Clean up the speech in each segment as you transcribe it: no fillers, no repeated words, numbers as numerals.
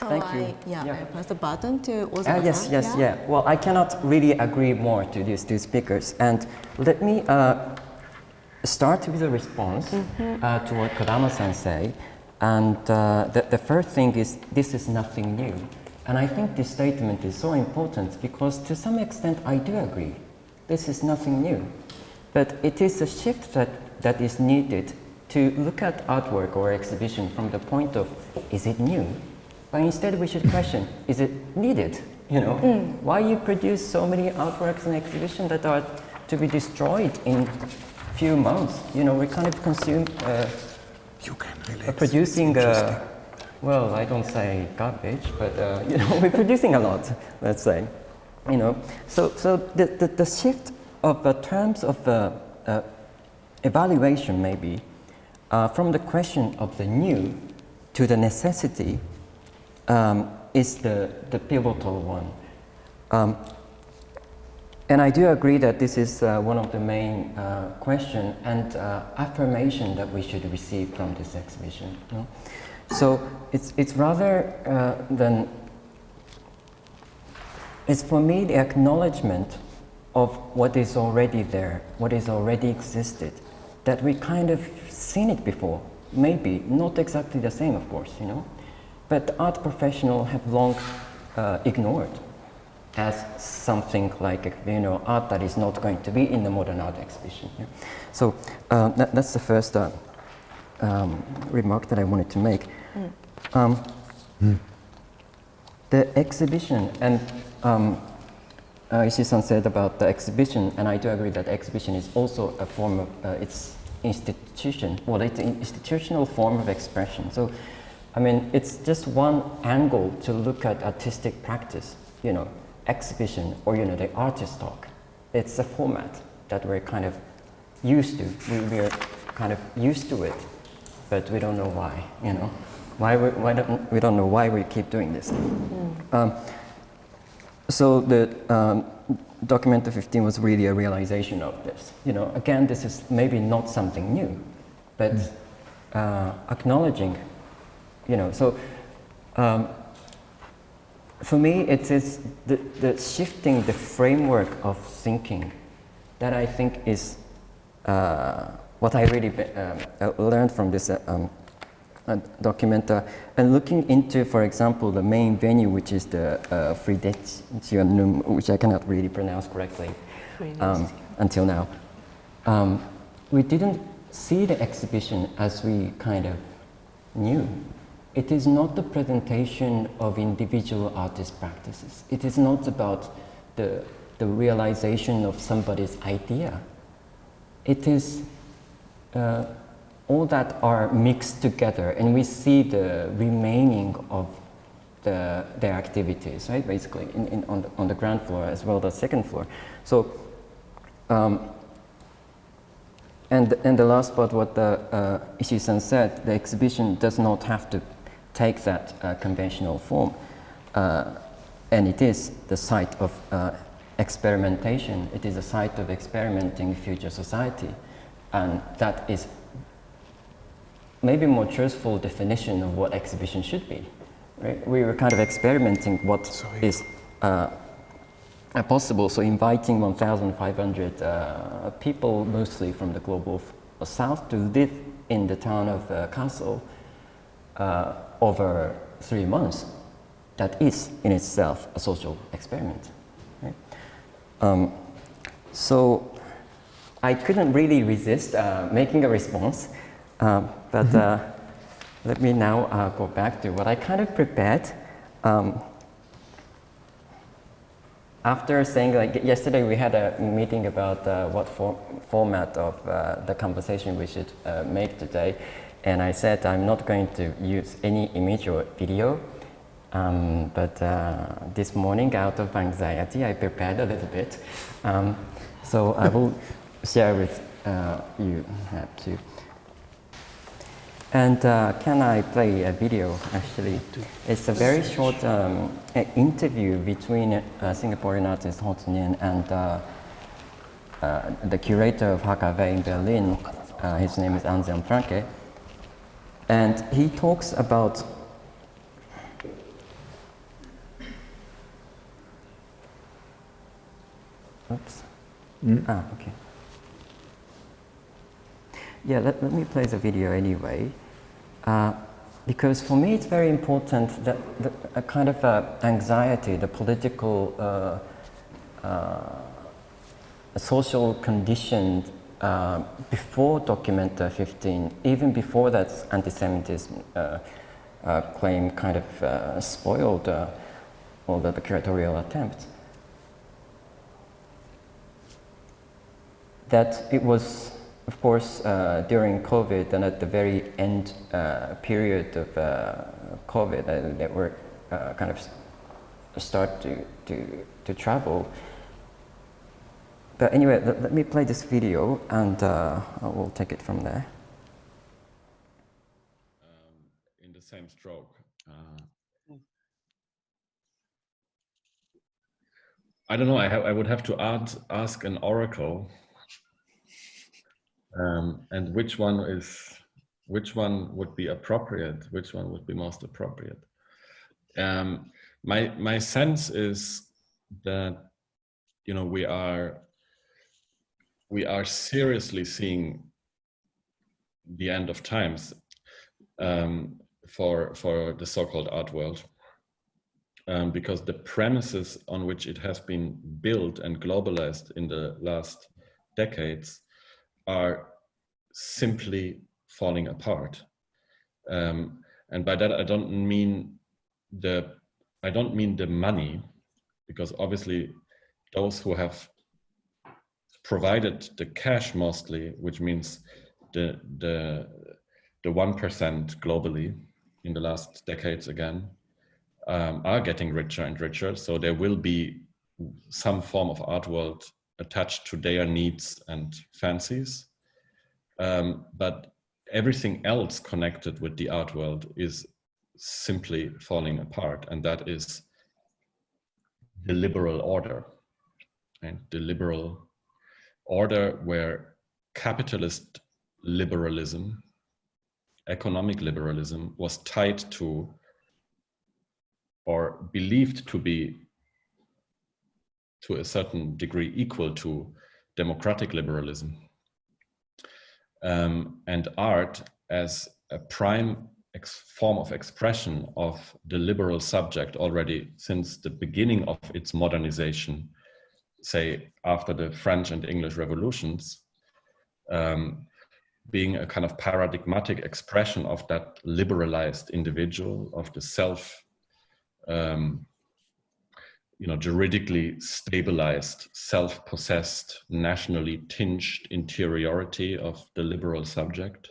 Thank you. I press the button to Osaka. Yes. Well, I cannot really agree more to these two speakers. And let me start with a response to what Kodama-san said. And the first thing is, this is nothing new. And I think this statement is so important because to some extent I do agree. This is nothing new. But it is a shift that is needed to look at artwork or exhibition from the point of, is it new? But instead we should question, is it needed? You know, why you produce so many artworks and exhibitions that are to be destroyed in few months? You know, we kind of consume, producing, well, I don't say garbage, but you know, we're producing a lot, let's say. You know, so the shift of the terms of evaluation maybe from the question of the new to the necessity is the pivotal one. And I do agree that this is one of the main question and affirmation that we should receive from this exhibition. You know? So it's rather than, it's for me the acknowledgement of what is already there, what is already existed, that we kind of seen it before, maybe not exactly the same, of course, you know, but the art professionals have long ignored as something like, you know, art that is not going to be in the modern art exhibition. Yeah? So that's the first remark that I wanted to make. The exhibition, and Ishii-san said about the exhibition, and I do agree that exhibition is also a form of its institution. Well, it's an institutional form of expression. So, I mean, it's just one angle to look at artistic practice, you know, exhibition, or, you know, the artist talk. It's a format that we're kind of used to. We're kind of used to it, but we don't know why, you know. We don't know why we keep doing this. So the Documenta 15 was really a realization of this. You know, again, this is maybe not something new, but acknowledging, you know, so for me it is the shifting the framework of thinking that I think is what I really learned from this Documenta, and looking into, for example, the main venue, which is the Friedrichsmuseum, which I cannot really pronounce correctly until now. We didn't see the exhibition as we kind of knew. It is not the presentation of individual artist practices. It is not about the realization of somebody's idea. It is all that are mixed together, and we see the remaining of their activities, right? Basically, on the ground floor as well as the second floor. So, and the last part, what Ishii-san said, the exhibition does not have to take that conventional form, and it is the site of experimentation. It is a site of experimenting future society, and that is maybe more truthful definition of what exhibition should be, right? We were kind of experimenting what is possible, so inviting 1,500 people, mostly from the global south, to live in the town of Kassel over 3 months. That is in itself a social experiment, right? So I couldn't really resist making a response. But let me now go back to what I kind of prepared. After saying, like, yesterday we had a meeting about what format of the conversation we should make today, and I said I'm not going to use any image or video, but this morning, out of anxiety, I prepared a little bit. So I will share with you too. And can I play a video, actually? It's a very short interview between Singaporean artist Ho Tzu Nien and the curator of HKW in Berlin. His name is Anselm Franke. And he talks about Oops. Okay. Yeah, let me play the video anyway. Because for me it's very important that a kind of anxiety, the political, social condition before Documenta 15, even before that anti-Semitism claim kind of spoiled all the curatorial attempts. That it was, of course, during COVID and at the very end period of COVID, they were kind of start to travel. But anyway, let me play this video and we'll take it from there. In the same stroke. I don't know, I would have to ask an oracle. And which one would be appropriate? Which one would be most appropriate? My sense is that, you know, we are seriously seeing the end of times for the so-called art world, because the premises on which it has been built and globalized in the last decades are simply falling apart, and by that I don't mean the money, because obviously those who have provided the cash mostly, which means the 1% globally in the last decades again, are getting richer and richer. So there will be some form of art world attached to their needs and fancies. But everything else connected with the art world is simply falling apart, and that is the liberal order. And the liberal order where capitalist liberalism, economic liberalism, was tied to or believed to be to a certain degree equal to democratic liberalism. And art as a prime form of expression of the liberal subject already since the beginning of its modernization, say after the French and English revolutions, being a kind of paradigmatic expression of that liberalized individual, of the self, juridically stabilized, self-possessed, nationally tinged interiority of the liberal subject.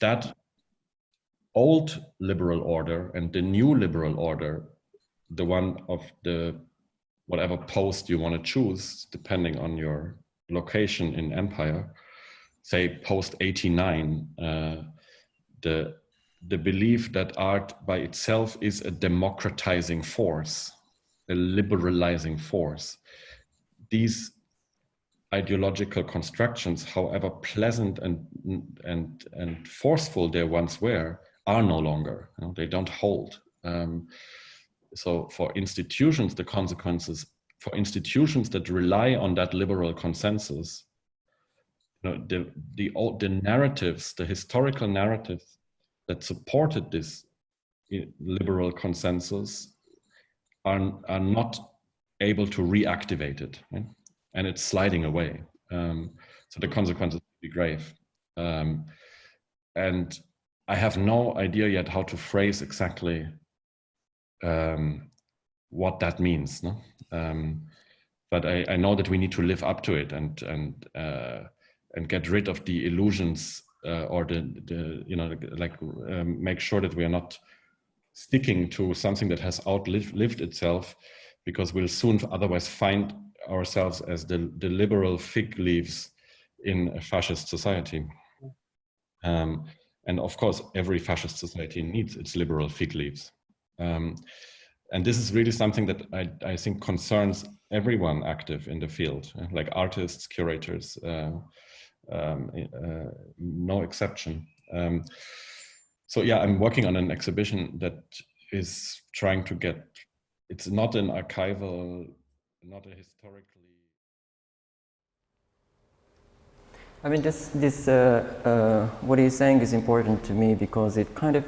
That old liberal order and the new liberal order, the one of the whatever post you want to choose, depending on your location in empire, say post 89, the belief that art by itself is a democratizing force, a liberalizing force. These ideological constructions, however pleasant and forceful they once were, are no longer. You know, they don't hold. So for institutions, the consequences for institutions that rely on that liberal consensus, the narratives, the historical narratives that supported this liberal consensus are not able to reactivate it, right? And it's sliding away. So the consequences will be grave. And I have no idea yet how to phrase exactly what that means. No? But I know that we need to live up to it and get rid of the illusions or make sure that we are not sticking to something that has outlived itself, because we'll soon otherwise find ourselves as the liberal fig leaves in a fascist society. And of course, every fascist society needs its liberal fig leaves. And this is really something that I think concerns everyone active in the field, like artists, curators, no exception. So yeah, I'm working on an exhibition that is trying to get, it's not an archival not a historically. I mean, what he's saying is important to me because it kind of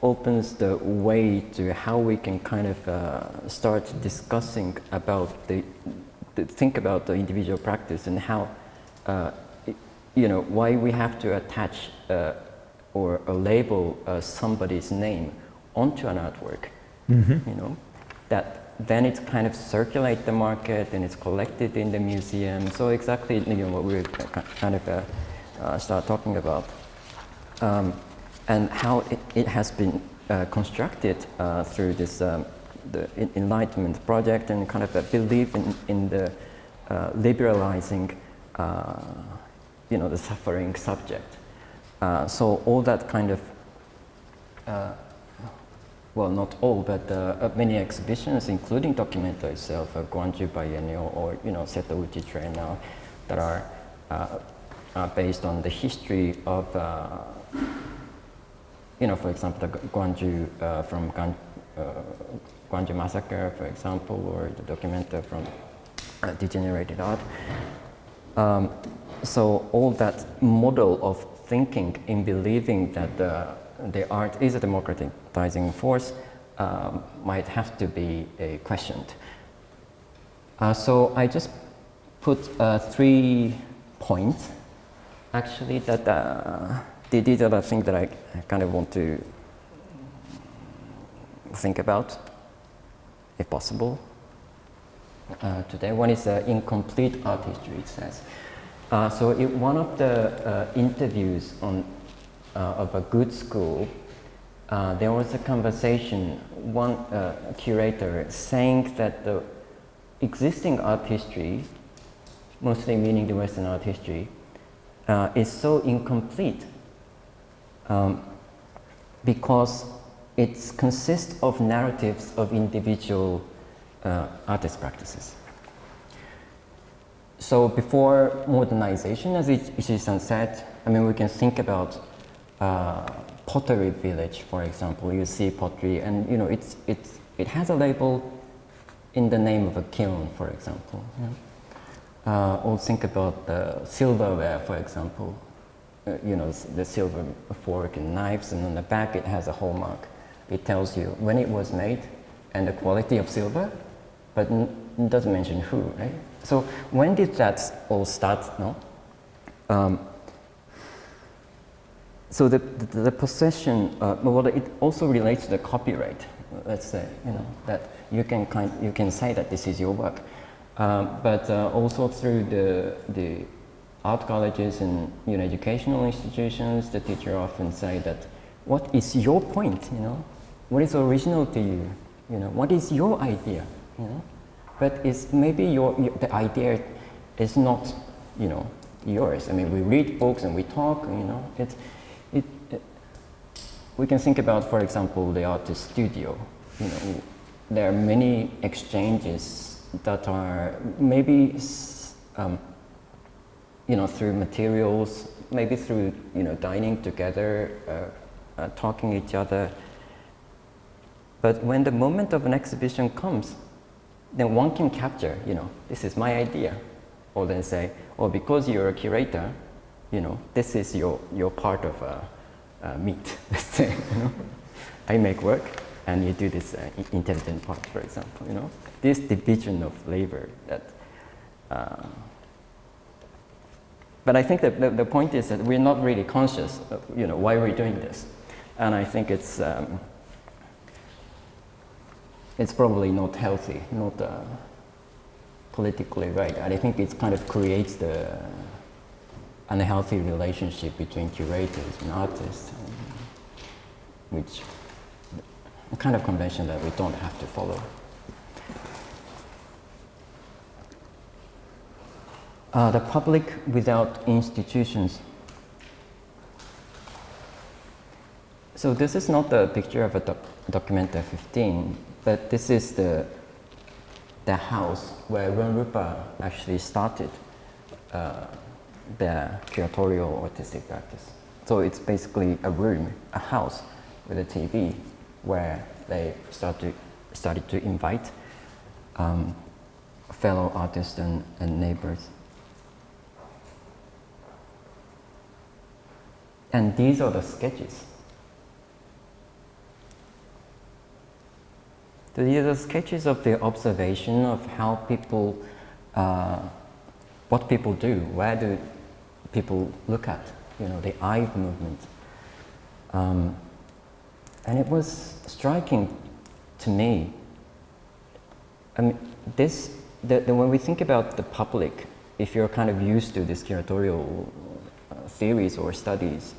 opens the way to how we can kind of start discussing about think about the individual practice and how, why we have to attach or label somebody's name onto an artwork, that then it's kind of circulate the market and it's collected in the museum. So exactly what we're kind of start talking about, and how it has been constructed through this the Enlightenment project and kind of a belief in the liberalizing, the suffering subject. So all that kind of well, not all, but many exhibitions, including Documenta itself, Gwangju Biennial, or Setouchi Train that are based on the history of, for example, the Gwangju from Gwangju Massacre, for example, or the Documenta from Degenerated Art. So all that model of thinking in believing that the art is a democratizing force might have to be questioned. So I just put 3 points, actually, that these are the things that I kind of want to think about, if possible, today. One is incomplete art history, it says. So in one of the interviews of a good school, there was a conversation, one curator saying that the existing art history, mostly meaning the Western art history, is so incomplete because it consists of narratives of individual artist practices. So before modernization, as Ishii-san said, I mean, we can think about pottery village, for example. You see pottery, and it has a label in the name of a kiln, for example. Or think about the silverware, for example. The silver fork and knives, and on the back it has a hallmark. It tells you when it was made and the quality of silver, but it doesn't mention who, right? So when did that all start? No. So the possession, well, it also relates to the copyright. Let's say, that you can say that this is your work, but also through the art colleges and educational institutions, the teacher often say that, what is your point? What is original to you? What is your idea? But it's maybe the idea is not yours. I mean, we read books and we talk. We can think about, for example, the artist studio. There are many exchanges that are maybe through materials, maybe through dining together, talking each other. But when the moment of an exhibition comes, then one can capture, this is my idea, or then say, oh, because you're a curator, this is your part of meat. Let's say, I make work, and you do this intelligent part, for example. This division of labor that. But I think that the point is that we're not really conscious of, why we're doing this, and I think it's probably not healthy, not politically right. And I think it kind of creates the unhealthy relationship between curators and artists, which a kind of convention that we don't have to follow. The public without institutions. So this is not a picture of a Documenta 15, but this is the house where ruangrupa actually started their curatorial artistic practice. So it's basically a room, a house with a TV where they started to invite fellow artists and neighbors. And these are the sketches. So these are sketches of the observation of how people, what people do, where do people look at, the eye movement. And it was striking to me. I mean, when we think about the public, if you're kind of used to this curatorial theories or studies,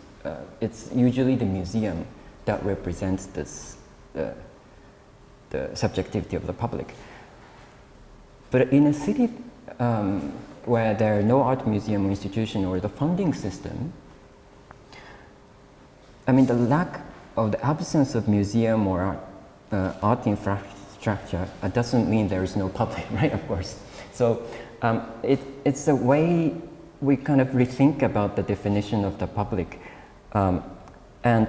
it's usually the museum that represents this, the subjectivity of the public. But in a city where there are no art museum or institution or the funding system, I mean, the absence of museum or art infrastructure doesn't mean there is no public, right? Of course. So it's a way we kind of rethink about the definition of the public. And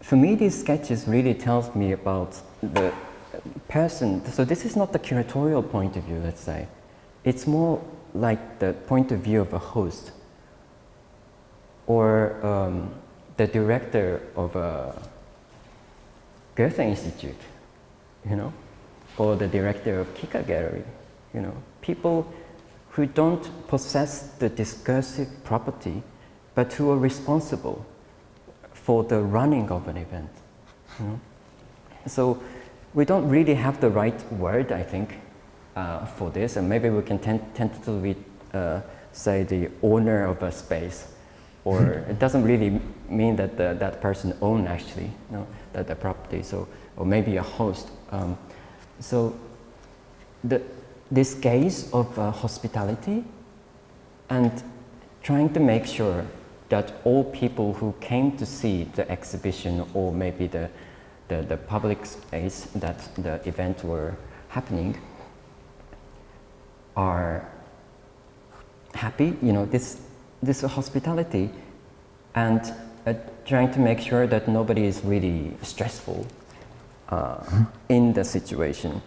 for me, these sketches really tells me about the person. So this is not the curatorial point of view, let's say. It's more like the point of view of a host or the director of a Goethe-Institut, or the director of Kika Gallery, people who don't possess the discursive property, but who are responsible for the running of an event. So we don't really have the right word, I think, for this, and maybe we can tentatively say the owner of a space, or it doesn't really mean that that person owns actually that the property. So, or maybe a host. So this gaze of hospitality and trying to make sure that all people who came to see the exhibition or maybe the public space that the event were happening are happy, this hospitality, and trying to make sure that nobody is really stressful in the situation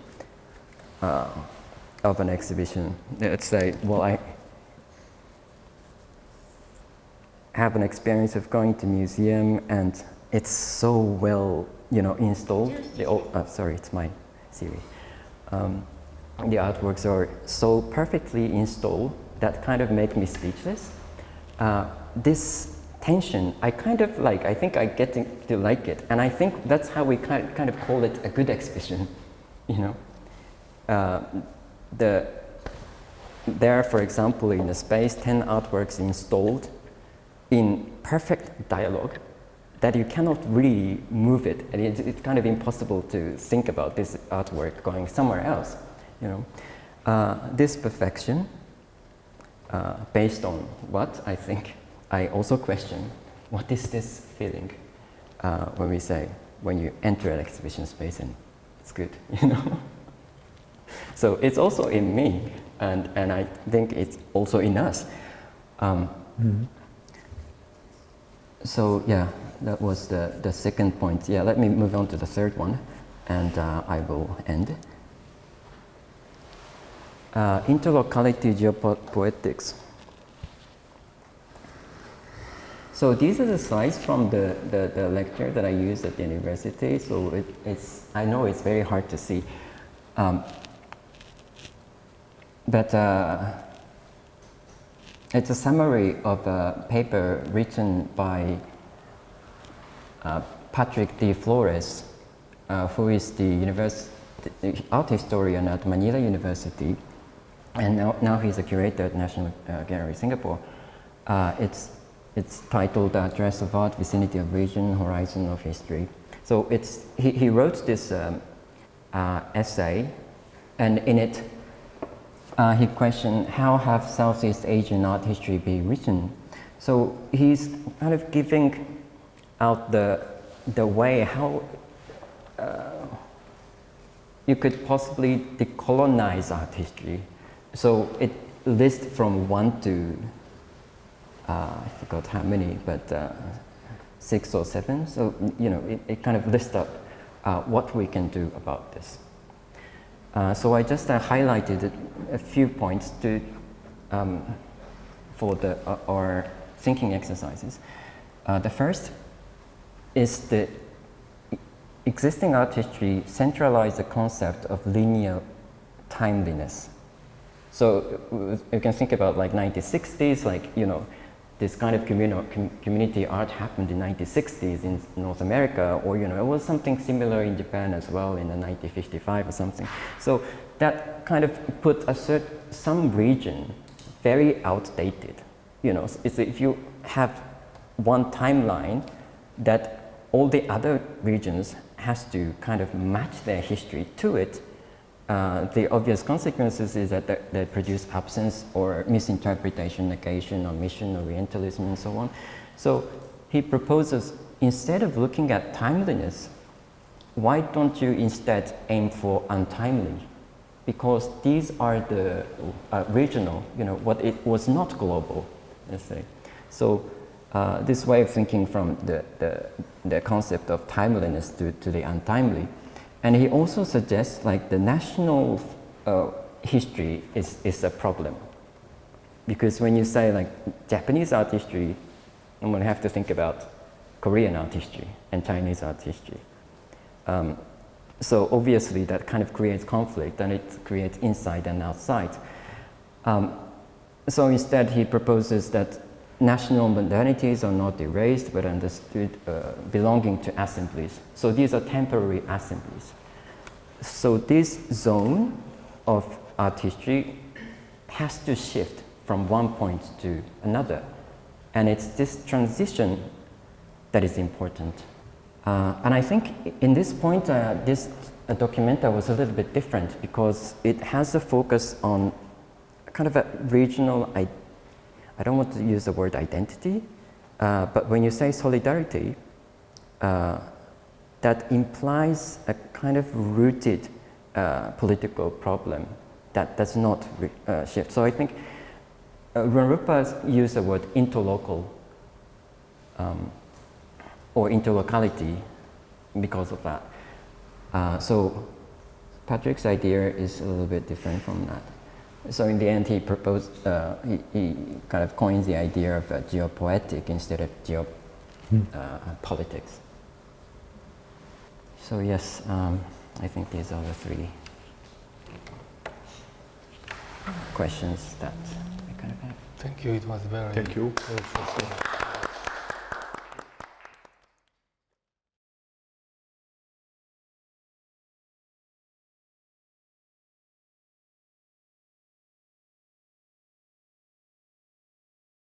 of an exhibition. Let's say, well, I have an experience of going to museum and it's so well, installed. Sorry, it's my Siri. The artworks are so perfectly installed that kind of make me speechless. This tension, I kind of like, I think I get to like it, and I think that's how we kind of call it a good exhibition, There are, for example, in the space, 10 artworks installed in perfect dialogue that you cannot really move it, and it's kind of impossible to think about this artwork going somewhere else, This perfection, based on what I think, I also question, what is this feeling when you enter an exhibition space and it's good, So it's also in me, and I think it's also in us. So yeah, that was the second point. Yeah, let me move on to the third one, and I will end. Interlocality geopoetics. So these are the slides from the lecture that I used at the university. So I know it's very hard to see, but it's a summary of a paper written by Patrick D. Flores, who is the art historian at Manila University, and now he's a curator at National Gallery Singapore. It's titled Address of Art, Vicinity of Region, Horizon of History. So he wrote this essay, and in it he questioned how have Southeast Asian art history been written. So he's kind of giving out the way how you could possibly decolonize art history. So it lists from 1 to I forgot how many, but 6 or 7. So it kind of lists up what we can do about this. So I just highlighted a few points to, for our thinking exercises. The first is the existing art history centralized the concept of linear timeliness. So you can think about like 1960s, like, you know, this kind of community art happened in 1960s in North America, or, you know, it was something similar in Japan as well in the 1955 or something. So that kind of put some region very outdated. You know, it's if you have one timeline that all the other regions has to kind of match their history to it, the obvious consequences is that they produce absence or misinterpretation, negation, omission, Orientalism, and so on. So he proposes, instead of looking at timeliness, why don't you instead aim for untimely? Because these are the regional, you know, what it was not global, let's say. So this way of thinking from the concept of timeliness to the untimely. And he also suggests like the national history is a problem. Because when you say like Japanese art history, I'm going to have to think about Korean art history and Chinese art history. So obviously that kind of creates conflict, and it creates inside and outside. So instead he proposes that national modernities are not erased but understood belonging to assemblies. So these are temporary assemblies. So this zone of art history has to shift from one point to another. And it's this transition that is important. And I think in this point, this documenta was a little bit different because it has a focus on kind of a regional, I don't want to use the word identity, but when you say solidarity, that implies a kind of rooted political problem that does not shift. So I think ruangrupa used the word interlocal or interlocality because of that. So Patrick's idea is a little bit different from that. So in the end, he proposed, he kind of coins the idea of geopoetic instead of geopolitics. So yes, I think these are the three questions that I kind of have. Thank you. It was very. Thank you. Very